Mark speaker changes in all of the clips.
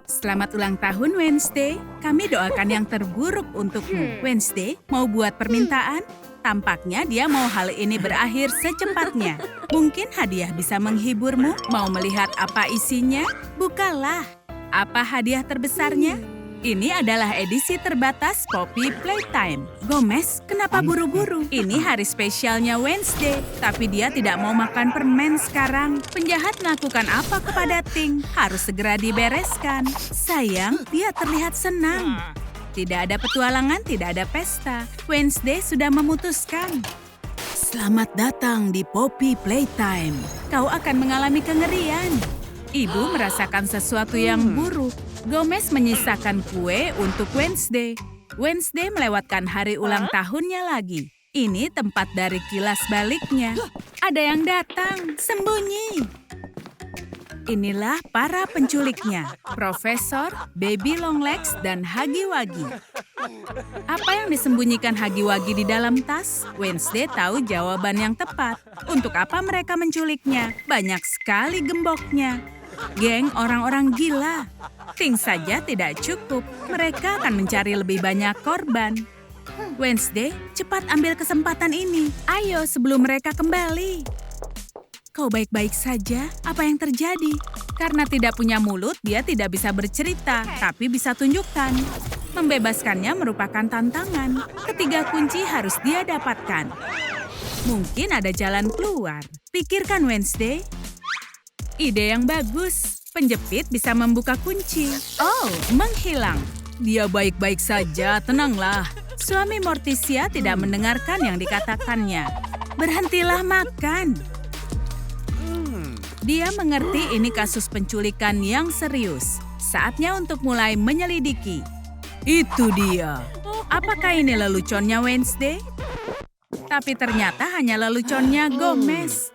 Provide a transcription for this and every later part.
Speaker 1: Selamat ulang tahun, Wednesday. Kami doakan yang terburuk untukmu. Wednesday, mau buat permintaan? Tampaknya dia mau hal ini berakhir secepatnya. Mungkin hadiah bisa menghiburmu? Mau melihat apa isinya? Bukalah. Apa hadiah terbesarnya? Ini adalah edisi terbatas Poppy Playtime. Gomez, kenapa buru-buru? Ini hari spesialnya Wednesday, tapi dia tidak mau makan permen sekarang. Penjahat melakukan apa kepada Ting? Harus segera dibereskan. Sayang, dia terlihat senang. Tidak ada petualangan, tidak ada pesta. Wednesday sudah memutuskan. Selamat datang di Poppy Playtime. Kau akan mengalami kengerian. Ibu merasakan sesuatu yang buruk. Gomez menyisakan kue untuk Wednesday. Wednesday melewatkan hari ulang tahunnya lagi. Ini tempat dari kilas baliknya. Ada yang datang, sembunyi. Inilah para penculiknya, Profesor, Baby Longlegs, dan Huggy Wuggy. Apa yang disembunyikan Huggy Wuggy di dalam tas? Wednesday tahu jawaban yang tepat. Untuk apa mereka menculiknya? Banyak sekali gemboknya. Geng orang-orang gila. Ting saja tidak cukup. Mereka akan mencari lebih banyak korban. Wednesday, cepat ambil kesempatan ini. Ayo sebelum mereka kembali. Kau baik-baik saja? Apa yang terjadi? Karena tidak punya mulut, dia tidak bisa bercerita, tapi bisa tunjukkan. Membebaskannya merupakan tantangan. Ketiga kunci harus dia dapatkan. Mungkin ada jalan keluar. Pikirkan, Wednesday. Ide yang bagus. Penjepit bisa membuka kunci. Oh, menghilang. Dia baik-baik saja, tenanglah. Suami Morticia tidak mendengarkan yang dikatakannya. Berhentilah makan. Dia mengerti ini kasus penculikan yang serius. Saatnya untuk mulai menyelidiki. Itu dia. Apakah ini leluconnya Wednesday? Tapi ternyata hanya leluconnya Gomez.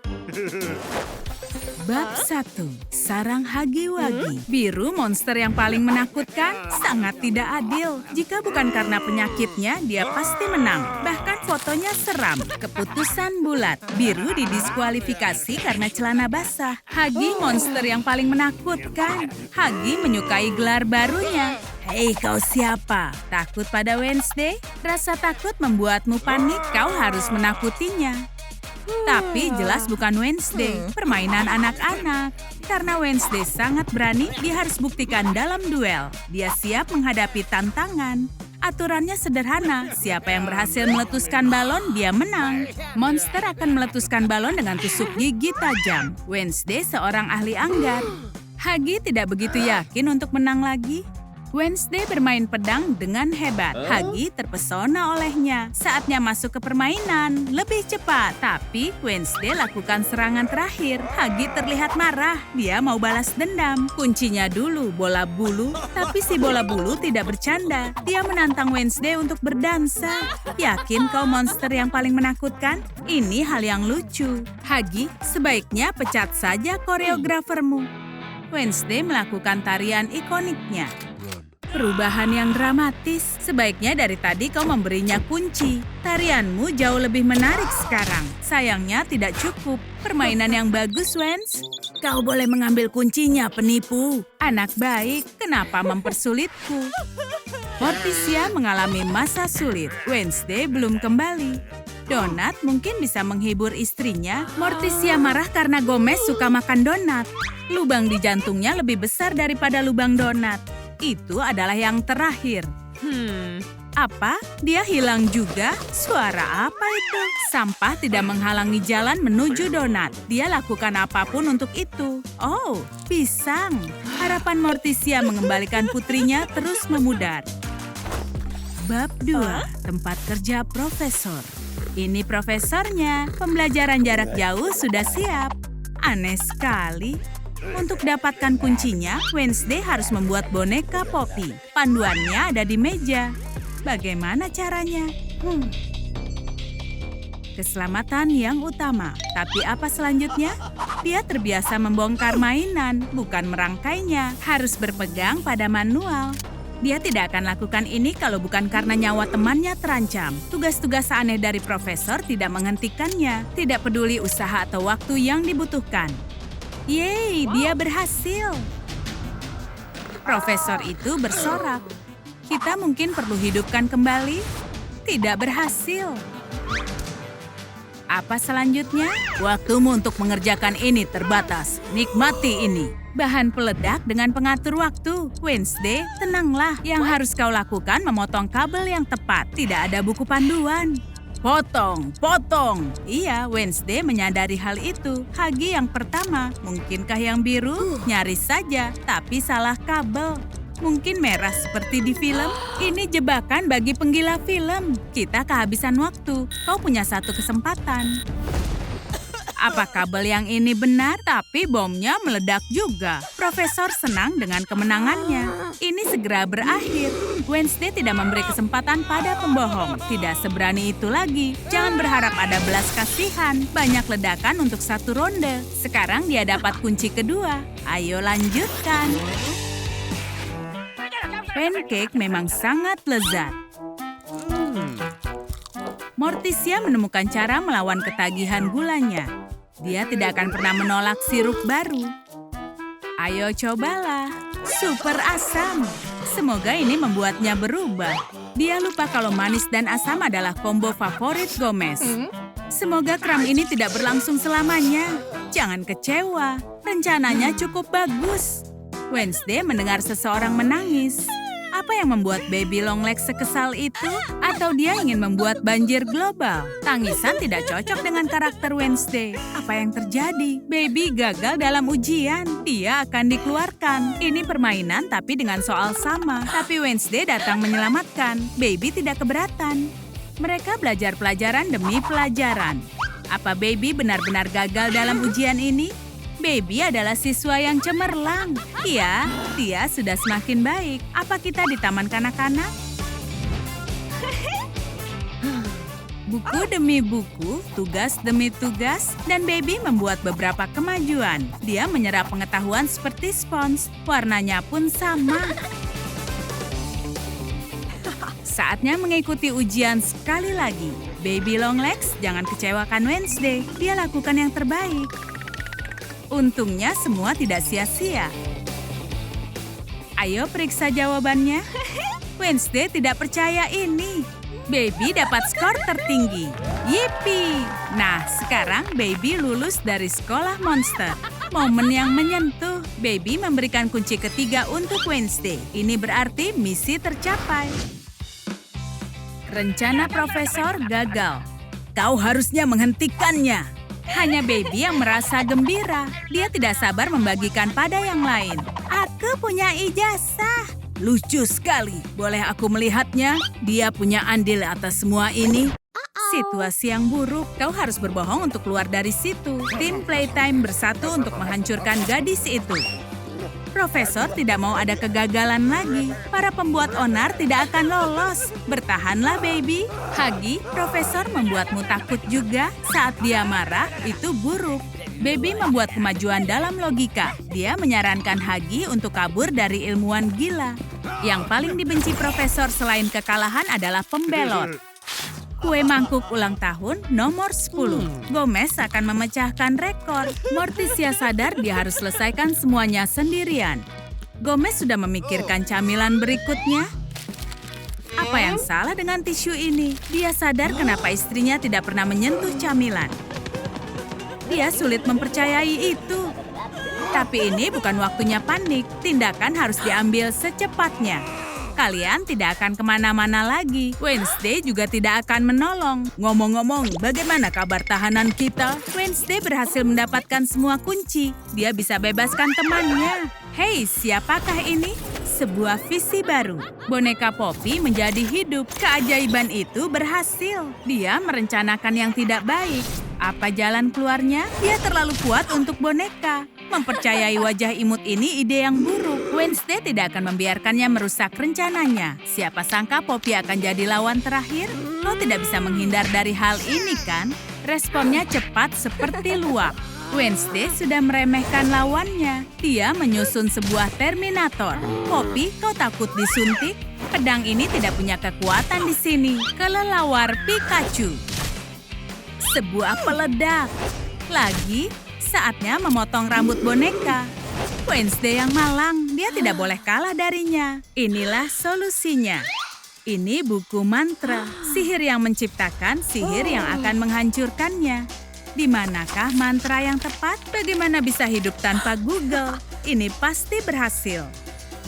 Speaker 1: Bab 1. Sarang Huggy Wuggy. Biru monster yang paling menakutkan, sangat tidak adil. Jika bukan karena penyakitnya, dia pasti menang. Bahkan fotonya seram. Keputusan bulat. Biru didiskualifikasi karena celana basah. Huggy monster yang paling menakutkan. Huggy menyukai gelar barunya. Hei, kau siapa? Takut pada Wednesday? Rasa takut membuatmu panik, kau harus menakutinya. Tapi jelas bukan Wednesday, permainan anak-anak. Karena Wednesday sangat berani, dia harus buktikan dalam duel. Dia siap menghadapi tantangan. Aturannya sederhana, siapa yang berhasil meletuskan balon, dia menang. Monster akan meletuskan balon dengan tusuk gigi tajam. Wednesday seorang ahli anggar. Huggy tidak begitu yakin untuk menang lagi. Wednesday bermain pedang dengan hebat. Huggy terpesona olehnya. Saatnya masuk ke permainan. Lebih cepat. Tapi Wednesday lakukan serangan terakhir. Huggy terlihat marah. Dia mau balas dendam. Kuncinya dulu bola bulu. Tapi si bola bulu tidak bercanda. Dia menantang Wednesday untuk berdansa. Yakin kau monster yang paling menakutkan? Ini hal yang lucu. Huggy, sebaiknya pecat saja koreografermu. Wednesday melakukan tarian ikoniknya. Perubahan yang dramatis. Sebaiknya dari tadi kau memberinya kunci. Tarianmu jauh lebih menarik sekarang. Sayangnya tidak cukup. Permainan yang bagus, Wens. Kau boleh mengambil kuncinya, penipu. Anak baik, kenapa mempersulitku? Morticia mengalami masa sulit. Wednesday belum kembali. Donat mungkin bisa menghibur istrinya. Morticia marah karena Gomez suka makan donat. Lubang di jantungnya lebih besar daripada lubang donat. Itu adalah yang terakhir. Apa? Dia hilang juga? Suara apa itu? Sampah tidak menghalangi jalan menuju donat. Dia lakukan apapun untuk itu. Oh, pisang. Harapan Morticia mengembalikan putrinya terus memudar. Bab 2. Tempat kerja Profesor. Ini profesornya. Pembelajaran jarak jauh sudah siap. Aneh sekali. Untuk dapatkan kuncinya, Wednesday harus membuat boneka Poppy. Panduannya ada di meja. Bagaimana caranya? Keselamatan yang utama. Tapi apa selanjutnya? Dia terbiasa membongkar mainan, bukan merangkainya. Harus berpegang pada manual. Dia tidak akan lakukan ini kalau bukan karena nyawa temannya terancam. Tugas-tugas aneh dari profesor tidak menghentikannya. Tidak peduli usaha atau waktu yang dibutuhkan. Yeay, dia berhasil. Profesor itu bersorak. Kita mungkin perlu hidupkan kembali. Tidak berhasil. Apa selanjutnya? Waktumu untuk mengerjakan ini terbatas. Nikmati ini. Bahan peledak dengan pengatur waktu. Wednesday, tenanglah. Yang harus kau lakukan memotong kabel yang tepat. Tidak ada buku panduan. Potong, potong. Iya, Wednesday menyadari hal itu. Hagi yang pertama. Mungkinkah yang biru? Nyaris saja, tapi salah kabel. Mungkin merah seperti di film. Ini jebakan bagi penggila film. Kita kehabisan waktu. Kau punya satu kesempatan. Apa kabel yang ini benar? Tapi bomnya meledak juga. Profesor senang dengan kemenangannya. Ini segera berakhir. Wednesday tidak memberi kesempatan pada pembohong. Tidak seberani itu lagi. Jangan berharap ada belas kasihan. Banyak ledakan untuk satu ronde. Sekarang dia dapat kunci kedua. Ayo lanjutkan. Pancake memang sangat lezat. Morticia menemukan cara melawan ketagihan gulanya. Dia tidak akan pernah menolak sirup baru. Ayo cobalah. Super asam. Semoga ini membuatnya berubah. Dia lupa kalau manis dan asam adalah combo favorit Gomez. Semoga kram ini tidak berlangsung selamanya. Jangan kecewa. Rencananya cukup bagus. Wednesday mendengar seseorang menangis. Apa yang membuat Baby Longlegs sekesal itu? Atau dia ingin membuat banjir global? Tangisan tidak cocok dengan karakter Wednesday. Apa yang terjadi? Baby gagal dalam ujian. Dia akan dikeluarkan. Ini permainan tapi dengan soal sama. Tapi Wednesday datang menyelamatkan. Baby tidak keberatan. Mereka belajar pelajaran demi pelajaran. Apa Baby benar-benar gagal dalam ujian ini? Baby adalah siswa yang cemerlang. Iya, dia sudah semakin baik. Apa kita di taman kanak-kanak? Buku demi buku, tugas demi tugas, dan Baby membuat beberapa kemajuan. Dia menyerap pengetahuan seperti spons. Warnanya pun sama. Saatnya mengikuti ujian sekali lagi. Baby Longlegs, jangan kecewakan Wednesday. Dia lakukan yang terbaik. Untungnya semua tidak sia-sia. Ayo periksa jawabannya. Wednesday tidak percaya ini. Baby dapat skor tertinggi. Yippee! Nah, sekarang Baby lulus dari sekolah monster. Momen yang menyentuh. Baby memberikan kunci ketiga untuk Wednesday. Ini berarti misi tercapai. Rencana Profesor gagal. Kau harusnya menghentikannya. Hanya Baby yang merasa gembira. Dia tidak sabar membagikan pada yang lain. Aku punya ijazah. Lucu sekali. Boleh aku melihatnya? Dia punya andil atas semua ini. Situasi yang buruk. Kau harus berbohong untuk keluar dari situ. Tim Playtime bersatu untuk menghancurkan gadis itu. Profesor tidak mau ada kegagalan lagi. Para pembuat onar tidak akan lolos. Bertahanlah, Baby. Hagi, Profesor membuatmu takut juga. Saat dia marah, itu buruk. Baby membuat kemajuan dalam logika. Dia menyarankan Hagi untuk kabur dari ilmuwan gila. Yang paling dibenci Profesor selain kekalahan adalah pembelot. Kue mangkuk ulang tahun nomor 10. Gomez akan memecahkan rekor. Morticia sadar dia harus selesaikan semuanya sendirian. Gomez sudah memikirkan camilan berikutnya. Apa yang salah dengan tisu ini? Dia sadar kenapa istrinya tidak pernah menyentuh camilan. Dia sulit mempercayai itu. Tapi ini bukan waktunya panik. Tindakan harus diambil secepatnya. Kalian tidak akan kemana-mana lagi. Wednesday juga tidak akan menolong. Ngomong-ngomong, bagaimana kabar tahanan kita? Wednesday berhasil mendapatkan semua kunci. Dia bisa bebaskan temannya. Hei, siapakah ini? Sebuah visi baru. Boneka Poppy menjadi hidup. Keajaiban itu berhasil. Dia merencanakan yang tidak baik. Apa jalan keluarnya? Dia terlalu kuat untuk boneka. Mempercayai wajah imut ini ide yang buruk. Wednesday tidak akan membiarkannya merusak rencananya. Siapa sangka Poppy akan jadi lawan terakhir? Lo tidak bisa menghindar dari hal ini, kan? Responnya cepat seperti luap. Wednesday sudah meremehkan lawannya. Dia menyusun sebuah Terminator. Poppy, kau takut disuntik? Pedang ini tidak punya kekuatan di sini. Kelelawar Pikachu. Sebuah peledak. Lagi, saatnya memotong rambut boneka. Wednesday yang malang, dia tidak boleh kalah darinya. Inilah solusinya. Ini buku mantra, sihir yang menciptakan sihir yang akan menghancurkannya. Di manakah mantra yang tepat? Bagaimana bisa hidup tanpa Google? Ini pasti berhasil.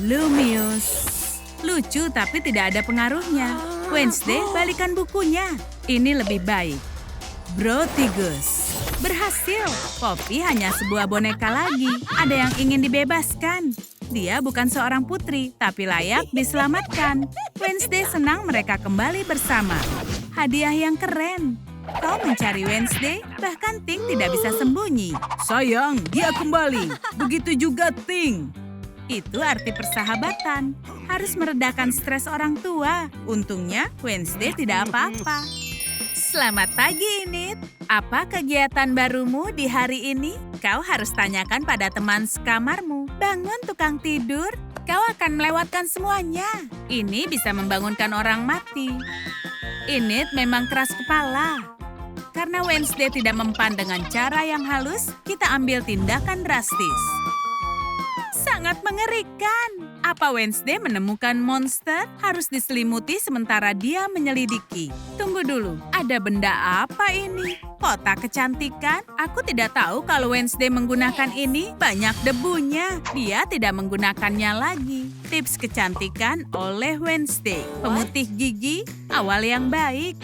Speaker 1: Lumius. Lucu tapi tidak ada pengaruhnya. Wednesday, balikan bukunya. Ini lebih baik. Brotigus. Berhasil. Poppy hanya sebuah boneka lagi. Ada yang ingin dibebaskan. Dia bukan seorang putri, tapi layak diselamatkan. Wednesday senang mereka kembali bersama. Hadiah yang keren. Kau mencari Wednesday, bahkan Ting tidak bisa sembunyi. Sayang, dia kembali. Begitu juga Ting. Itu arti persahabatan. Harus meredakan stres orang tua. Untungnya, Wednesday tidak apa-apa. Selamat pagi, Enid. Apa kegiatan barumu di hari ini? Kau harus tanyakan pada teman sekamarmu. Bangun tukang tidur, kau akan melewatkan semuanya. Ini bisa membangunkan orang mati. Enid memang keras kepala. Karena Wednesday tidak mempan dengan cara yang halus, kita ambil tindakan drastis. Sangat mengerikan. Apa Wednesday menemukan monster? Harus diselimuti sementara dia menyelidiki. Tunggu dulu, ada benda apa ini? Kotak kecantikan? Aku tidak tahu kalau Wednesday menggunakan ini. Banyak debunya. Dia tidak menggunakannya lagi. Tips kecantikan oleh Wednesday. Pemutih gigi, awal yang baik.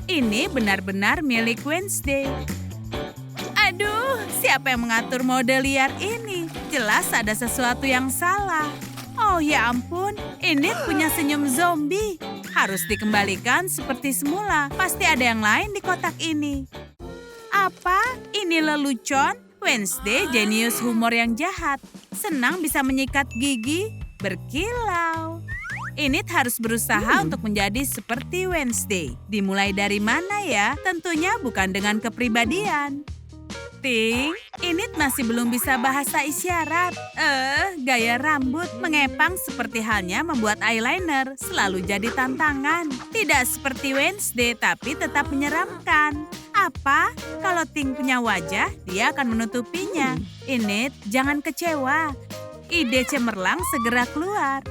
Speaker 1: Ini benar-benar milik Wednesday. Aduh, siapa yang mengatur mode liar ini? Jelas ada sesuatu yang salah. Oh ya ampun, Enid punya senyum zombie. Harus dikembalikan seperti semula. Pasti ada yang lain di kotak ini. Apa? Ini lelucon? Wednesday jenius humor yang jahat. Senang bisa menyikat gigi, berkilau. Enid harus berusaha untuk menjadi seperti Wednesday. Dimulai dari mana ya? Tentunya bukan dengan kepribadian. Ting, Enid masih belum bisa bahasa isyarat. Gaya rambut mengepang seperti halnya membuat eyeliner selalu jadi tantangan. Tidak seperti Wednesday tapi tetap menyeramkan. Apa? Kalau Ting punya wajah, dia akan menutupinya. Enid, jangan kecewa. Ide cemerlang segera keluar.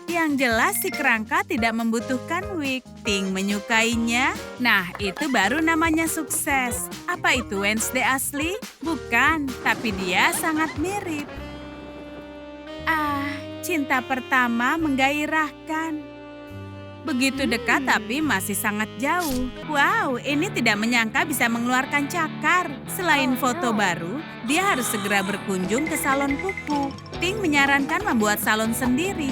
Speaker 1: Yang jelas si kerangka tidak membutuhkan wig. Ting menyukainya. Nah, itu baru namanya sukses. Apa itu Wednesday asli? Bukan, tapi dia sangat mirip. Cinta pertama menggairahkan. Begitu dekat tapi masih sangat jauh. Wow, ini tidak menyangka bisa mengeluarkan cakar. Selain foto baru, dia harus segera berkunjung ke salon kuku. Ting menyarankan membuat salon sendiri.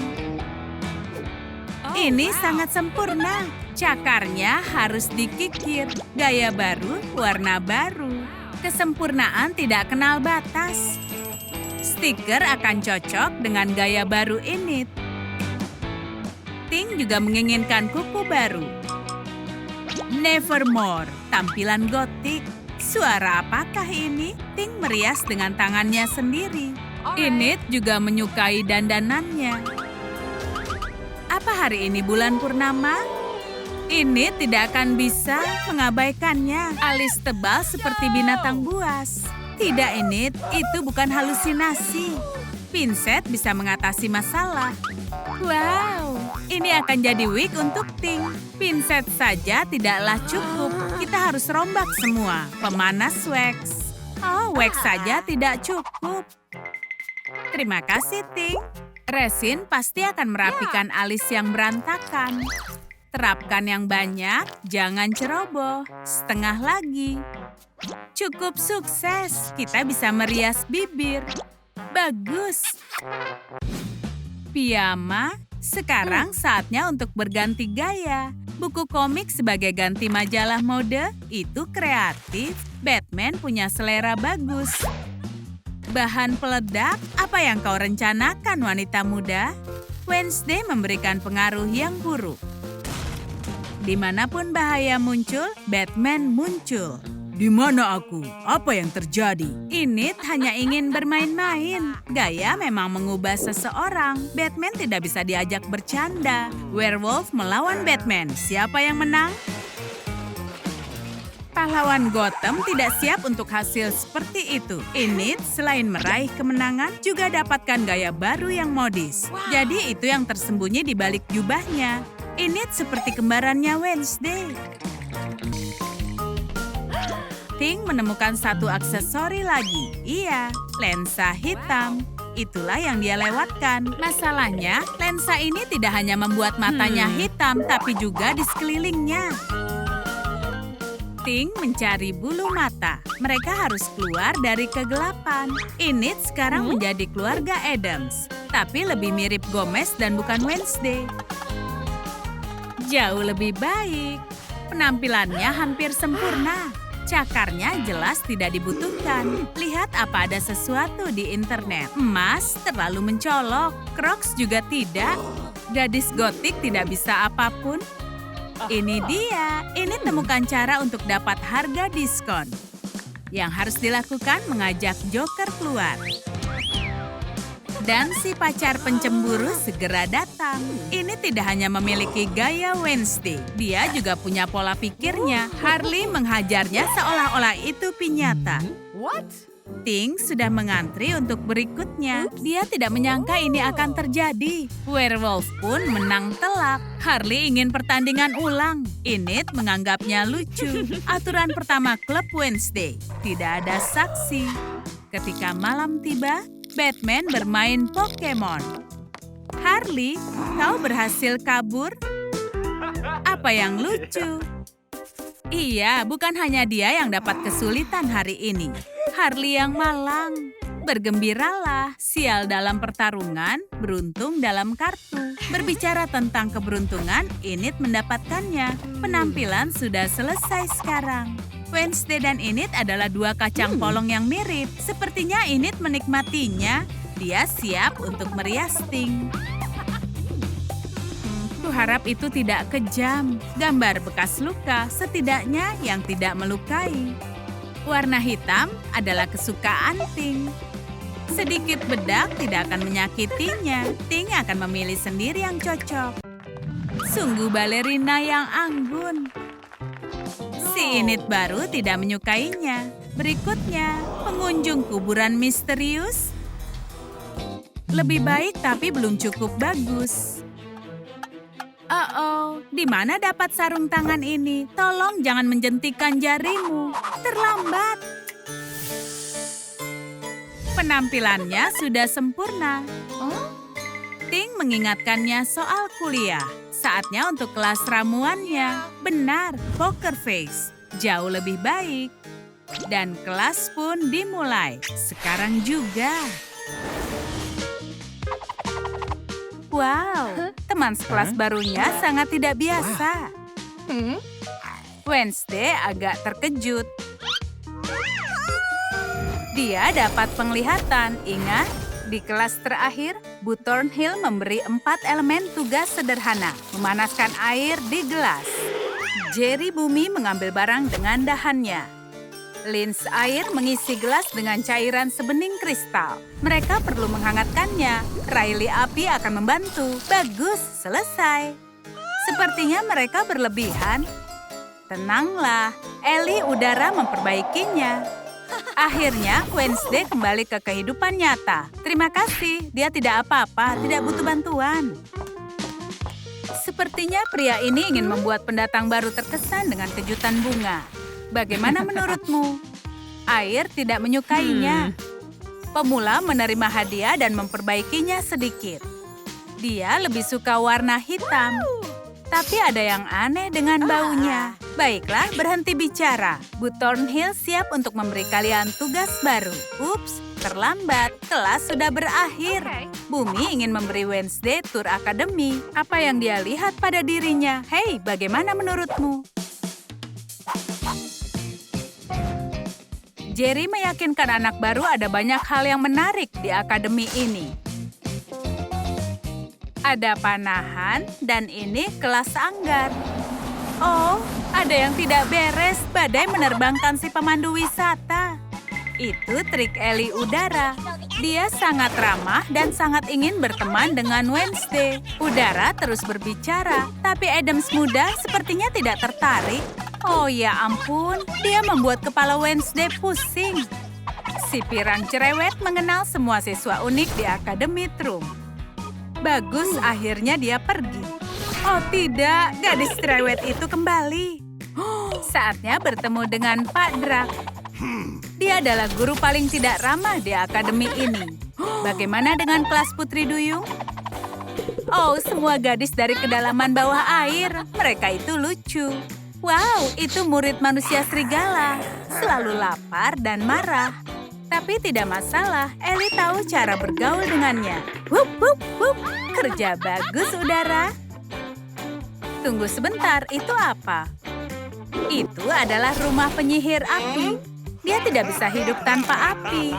Speaker 1: Ini sangat sempurna. Cakarnya harus dikikir. Gaya baru, warna baru. Kesempurnaan tidak kenal batas. Stiker akan cocok dengan gaya baru Enid. Ting juga menginginkan kuku baru. Nevermore, tampilan gotik. Suara apakah ini? Ting merias dengan tangannya sendiri. Enid juga menyukai dandanannya. Apa hari ini bulan purnama? Ini tidak akan bisa mengabaikannya. Alis tebal seperti binatang buas. Tidak, Enid, itu bukan halusinasi. Pinset bisa mengatasi masalah. Wow, ini akan jadi wig untuk Ting. Pinset saja tidaklah cukup. Kita harus rombak semua. Pemanas wax. Oh, wax saja tidak cukup. Terima kasih, Ting. Resin pasti akan merapikan alis yang berantakan. Terapkan yang banyak, jangan ceroboh. Setengah lagi. Cukup sukses, kita bisa merias bibir. Bagus. Piyama, sekarang saatnya untuk berganti gaya. Buku komik sebagai ganti majalah mode, itu kreatif. Batman punya selera bagus. Bahan peledak, apa yang kau rencanakan wanita muda? Wednesday memberikan pengaruh yang buruk. Dimanapun bahaya muncul, Batman muncul. Di mana aku? Apa yang terjadi? Enid hanya ingin bermain-main. Gaya memang mengubah seseorang. Batman tidak bisa diajak bercanda. Werewolf melawan Batman. Siapa yang menang? Pahlawan Gotham tidak siap untuk hasil seperti itu. Enid selain meraih kemenangan juga dapatkan gaya baru yang modis. Jadi itu yang tersembunyi di balik jubahnya. Enid seperti kembarannya Wednesday. Ting menemukan satu aksesori lagi. Iya, lensa hitam. Itulah yang dia lewatkan. Masalahnya, lensa ini tidak hanya membuat matanya hitam, tapi juga di sekelilingnya. Ting mencari bulu mata. Mereka harus keluar dari kegelapan. Enid sekarang menjadi keluarga Addams, tapi lebih mirip Gomez dan bukan Wednesday. Jauh lebih baik. Penampilannya hampir sempurna. Cakarnya jelas tidak dibutuhkan. Lihat apa ada sesuatu di internet. Emas terlalu mencolok. Crocs juga tidak. Gadis gotik tidak bisa apapun. Ini dia. Ini temukan cara untuk dapat harga diskon. Yang harus dilakukan mengajak Joker keluar. Dan si pacar pencemburu segera datang. Ini tidak hanya memiliki gaya Wednesday, dia juga punya pola pikirnya. Harley menghajarnya seolah-olah itu piñata. Ting sudah mengantri untuk berikutnya. Dia tidak menyangka ini akan terjadi. Werewolf pun menang telak. Harley ingin pertandingan ulang. Enid menganggapnya lucu. Aturan pertama klub Wednesday, tidak ada saksi. Ketika malam tiba, Batman bermain Pokemon. Harley, kau berhasil kabur? Apa yang lucu? Iya, bukan hanya dia yang dapat kesulitan hari ini. Harley yang malang. Bergembiralah, sial dalam pertarungan, beruntung dalam kartu. Berbicara tentang keberuntungan, Enid mendapatkannya. Penampilan sudah selesai sekarang. Wednesday dan Enid adalah dua kacang polong yang mirip. Sepertinya Enid menikmatinya. Dia siap untuk merias Ting. Kuharap itu tidak kejam. Gambar bekas luka, setidaknya yang tidak melukai. Warna hitam adalah kesukaan Ting. Sedikit bedak tidak akan menyakitinya. Ting akan memilih sendiri yang cocok. Sungguh balerina yang anggun. Si Enid baru tidak menyukainya. Berikutnya, pengunjung kuburan misterius. Lebih baik tapi belum cukup bagus. Di mana dapat sarung tangan ini? Tolong jangan menjentikan jarimu. Terlambat. Penampilannya sudah sempurna. Ting mengingatkannya soal kuliah. Saatnya untuk kelas ramuannya. Benar, poker face. Jauh lebih baik. Dan kelas pun dimulai. Sekarang juga. Wow, teman sekelas barunya sangat tidak biasa. Wednesday agak terkejut. Dia dapat penglihatan. Ingat, di kelas terakhir, Bu Thornhill memberi 4 elemen tugas sederhana. Memanaskan air di gelas. Jerry Bumi mengambil barang dengan dahannya. Lins air mengisi gelas dengan cairan sebening kristal. Mereka perlu menghangatkannya. Riley api akan membantu. Bagus, selesai. Sepertinya mereka berlebihan. Tenanglah, Ellie udara memperbaikinya. Akhirnya, Wednesday kembali ke kehidupan nyata. Terima kasih, dia tidak apa-apa, tidak butuh bantuan. Sepertinya pria ini ingin membuat pendatang baru terkesan dengan kejutan bunga. Bagaimana menurutmu? Air tidak menyukainya. Pemula menerima hadiah dan memperbaikinya sedikit. Dia lebih suka warna hitam. Tapi ada yang aneh dengan baunya. Baiklah, berhenti bicara. Bu Thornhill siap untuk memberi kalian tugas baru. Ups, terlambat. Kelas sudah berakhir. Bumi ingin memberi Wednesday tur akademi. Apa yang dia lihat pada dirinya? Hei, bagaimana menurutmu? Jerry meyakinkan anak baru ada banyak hal yang menarik di akademi ini. Ada panahan dan ini kelas anggar. Oh, ada yang tidak beres. Badai menerbangkan si pemandu wisata. Itu trik Ellie udara. Dia sangat ramah dan sangat ingin berteman dengan Wednesday. Udara terus berbicara, tapi Addams muda sepertinya tidak tertarik. Oh ya ampun, dia membuat kepala Wednesday pusing. Si pirang cerewet mengenal semua siswa unik di Akademi Trum. Bagus, akhirnya dia pergi. Oh tidak, gadis cerewet itu kembali. Saatnya bertemu dengan Pak Drak. Dia adalah guru paling tidak ramah di akademi ini. Bagaimana dengan kelas Putri Duyung? Oh, semua gadis dari kedalaman bawah air. Mereka itu lucu. Wow, itu murid manusia serigala. Selalu lapar dan marah. Tapi tidak masalah, Ellie tahu cara bergaul dengannya. Wup, wup, wup. Kerja bagus, udara. Tunggu sebentar, itu apa? Itu adalah rumah penyihir api. Dia tidak bisa hidup tanpa api.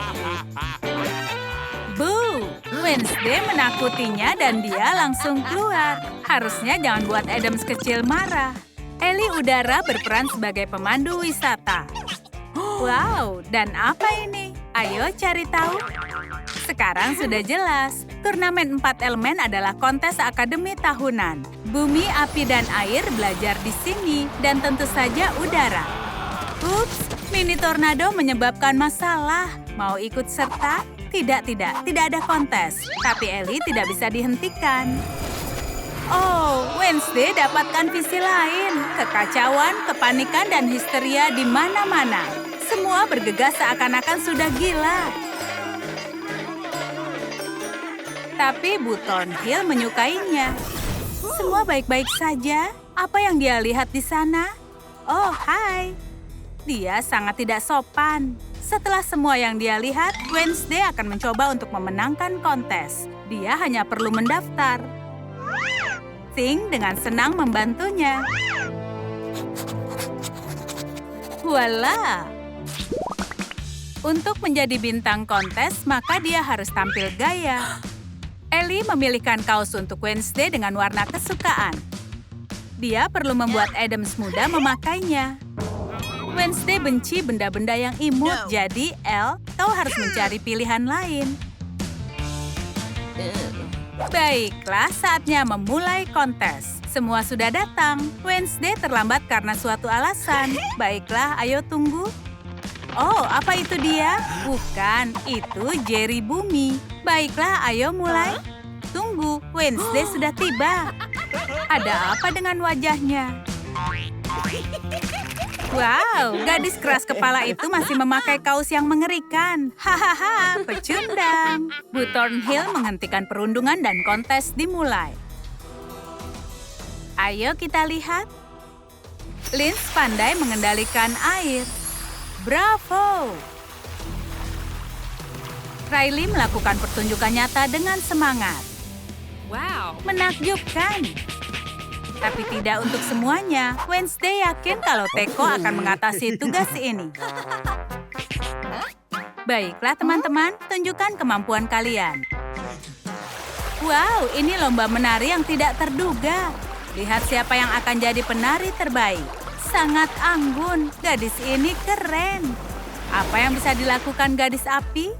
Speaker 1: Boo! Wednesday menakutinya dan dia langsung keluar. Harusnya jangan buat Adams kecil marah. Ellie Udara berperan sebagai pemandu wisata. Wow, dan apa ini? Ayo cari tahu. Sekarang sudah jelas, turnamen 4 elemen adalah kontes akademi tahunan. Bumi, api, dan air belajar di sini, dan tentu saja udara. Ups, mini tornado menyebabkan masalah. Mau ikut serta? Tidak ada kontes. Tapi Ellie tidak bisa dihentikan. Oh, Wednesday dapatkan visi lain. Kekacauan, kepanikan, dan histeria di mana-mana. Semua bergegas seakan-akan sudah gila. Tapi Bu Thornhill menyukainya. Semua baik-baik saja. Apa yang dia lihat di sana? Oh, hai. Dia sangat tidak sopan. Setelah semua yang dia lihat, Wednesday akan mencoba untuk memenangkan kontes. Dia hanya perlu mendaftar. Ting dengan senang membantunya. Voila! Untuk menjadi bintang kontes, maka dia harus tampil gaya. Ellie memilihkan kaos untuk Wednesday dengan warna kesukaan. Dia perlu membuat Adams muda memakainya. Wednesday benci benda-benda yang imut, jadi Elle, kau harus mencari pilihan lain. Baiklah, saatnya memulai kontes. Semua sudah datang. Wednesday terlambat karena suatu alasan. Baiklah, ayo tunggu. Oh, apa itu dia? Bukan, itu Jerry Bumi. Baiklah, ayo mulai. Tunggu, Wednesday sudah tiba. Ada apa dengan wajahnya? Wow, gadis keras kepala itu masih memakai kaos yang mengerikan. Hahaha, pecundang. Bu Thornhill menghentikan perundungan dan kontes dimulai. Ayo kita lihat. Linz pandai mengendalikan air. Bravo! Riley melakukan pertunjukan nyata dengan semangat. Wow, menakjubkan. Tapi tidak untuk semuanya. Wednesday yakin kalau Teko akan mengatasi tugas ini. Baiklah teman-teman, tunjukkan kemampuan kalian. Wow, ini lomba menari yang tidak terduga. Lihat siapa yang akan jadi penari terbaik. Sangat anggun, gadis ini keren. Apa yang bisa dilakukan gadis api?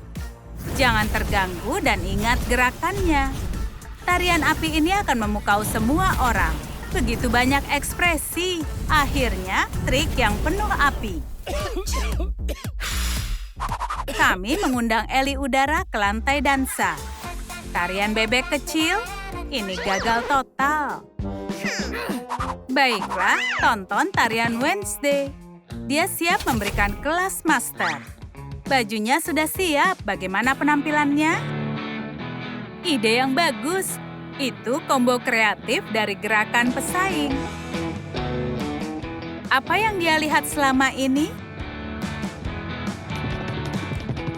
Speaker 1: Jangan terganggu dan ingat gerakannya. Tarian api ini akan memukau semua orang. Begitu banyak ekspresi. Akhirnya, trik yang penuh api. Kami mengundang Ellie Udara ke lantai dansa. Tarian bebek kecil, ini gagal total. Baiklah, tonton tarian Wednesday. Dia siap memberikan kelas master. Bajunya sudah siap, bagaimana penampilannya? Ide yang bagus. Itu combo kreatif dari gerakan pesaing. Apa yang dia lihat selama ini?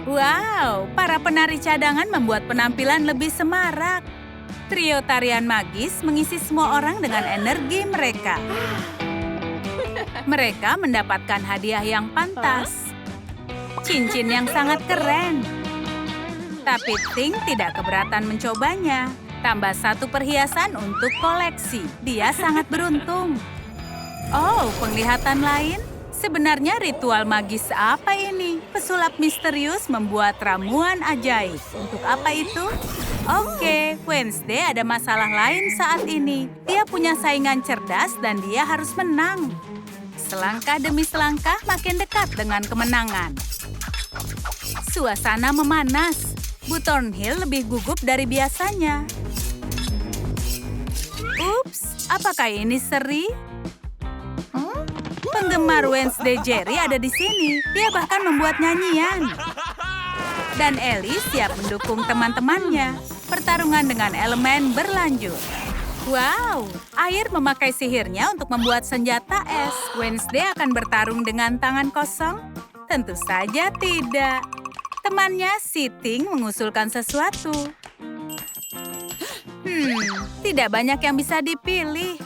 Speaker 1: Wow, para penari cadangan membuat penampilan lebih semarak. Trio tarian magis mengisi semua orang dengan energi mereka. Mereka mendapatkan hadiah yang pantas. Cincin yang sangat keren. Tapi Ting tidak keberatan mencobanya. Tambah satu perhiasan untuk koleksi. Dia sangat beruntung. Oh, penglihatan lain? Sebenarnya ritual magis apa ini? Pesulap misterius membuat ramuan ajaib. Untuk apa itu? Oke, Wednesday ada masalah lain saat ini. Dia punya saingan cerdas dan dia harus menang. selangkah demi selangkah makin dekat dengan kemenangan. Suasana memanas. Bu Thornhill lebih gugup dari biasanya. Ups, apakah ini seri? Penggemar Wednesday Jerry ada di sini. Dia bahkan membuat nyanyian. Dan Ellie siap mendukung teman-temannya. Pertarungan dengan elemen berlanjut. Wow, air memakai sihirnya untuk membuat senjata es. Wednesday akan bertarung dengan tangan kosong? Tentu saja tidak. Temannya, Sitting, mengusulkan sesuatu. Tidak banyak yang bisa dipilih.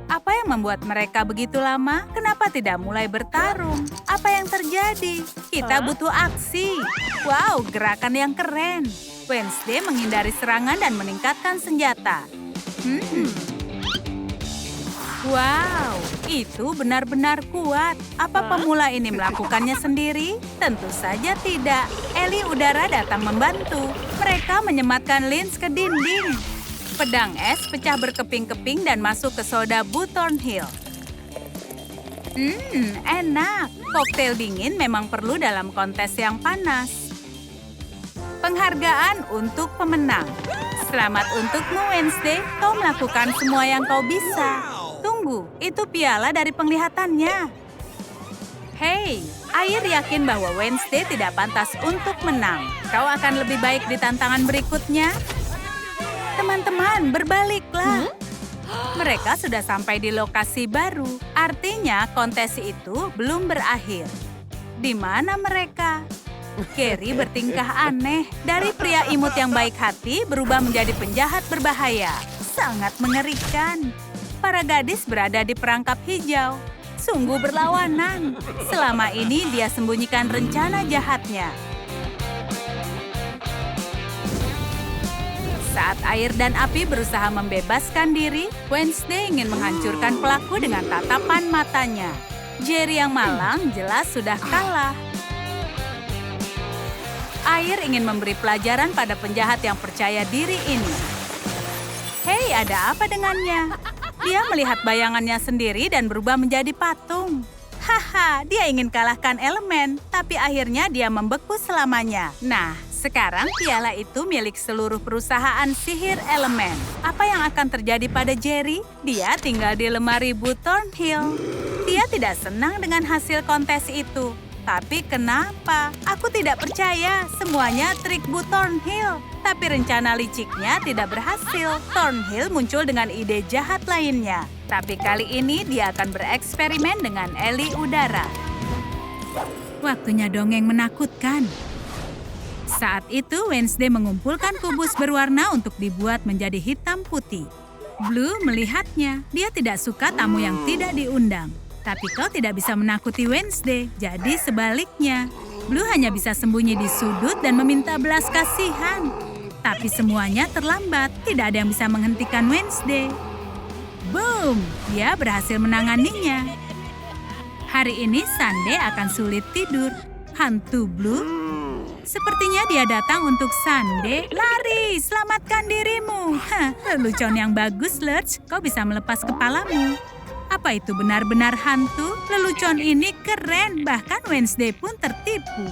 Speaker 1: Apa yang membuat mereka begitu lama? Kenapa tidak mulai bertarung? Apa yang terjadi? Kita butuh aksi. Wow, gerakan yang keren. Wednesday menghindari serangan dan meningkatkan senjata. Wow, itu benar-benar kuat. Apa pemula ini melakukannya sendiri? Tentu saja tidak. Ellie Udara datang membantu. Mereka menyematkan lins ke dinding. Pedang es pecah berkeping-keping dan masuk ke soda Bu Thornhill. Enak. Koktail dingin memang perlu dalam kontes yang panas. Penghargaan untuk pemenang. Selamat untukmu, Wednesday. Kau melakukan semua yang kau bisa. Tunggu, itu piala dari penglihatannya. Hei, Air yakin bahwa Wednesday tidak pantas untuk menang. Kau akan lebih baik di tantangan berikutnya. Teman-teman, berbaliklah. Mereka sudah sampai di lokasi baru. Artinya kontes itu belum berakhir. Di mana mereka? Gary bertingkah aneh. Dari pria imut yang baik hati berubah menjadi penjahat berbahaya. Sangat mengerikan. Para gadis berada di perangkap hijau. Sungguh berlawanan. Selama ini dia sembunyikan rencana jahatnya. Saat Air dan Api berusaha membebaskan diri, Wednesday ingin menghancurkan pelaku dengan tatapan matanya. Jerry yang malang jelas sudah kalah. Air ingin memberi pelajaran pada penjahat yang percaya diri ini. Hei, ada apa dengannya? Dia melihat bayangannya sendiri dan berubah menjadi patung. Haha, dia ingin kalahkan elemen, tapi akhirnya dia membeku selamanya. Nah, sekarang piala itu milik seluruh perusahaan sihir elemen. Apa yang akan terjadi pada Jerry? Dia tinggal di lemari Bu Thornhill. Dia tidak senang dengan hasil kontes itu. Tapi kenapa? Aku tidak percaya. Semuanya trik Bu Thornhill. Tapi rencana liciknya tidak berhasil. Thornhill muncul dengan ide jahat lainnya. Tapi kali ini dia akan bereksperimen dengan Ellie Udara. Waktunya dongeng menakutkan. Saat itu Wednesday mengumpulkan kubus berwarna untuk dibuat menjadi hitam putih. Blue melihatnya. Dia tidak suka tamu yang tidak diundang. Tapi kau tidak bisa menakuti Wednesday, jadi sebaliknya. Blue hanya bisa sembunyi di sudut dan meminta belas kasihan. Tapi semuanya terlambat, tidak ada yang bisa menghentikan Wednesday. Boom! Dia berhasil menanganinya. Hari ini Sunday akan sulit tidur. Hantu Blue? Sepertinya dia datang untuk Sunday. Lari, selamatkan dirimu. Lelucon yang bagus, Lurch. Kau bisa melepas kepalamu. Apa itu benar-benar hantu? Lelucon ini keren, bahkan Wednesday pun tertipu.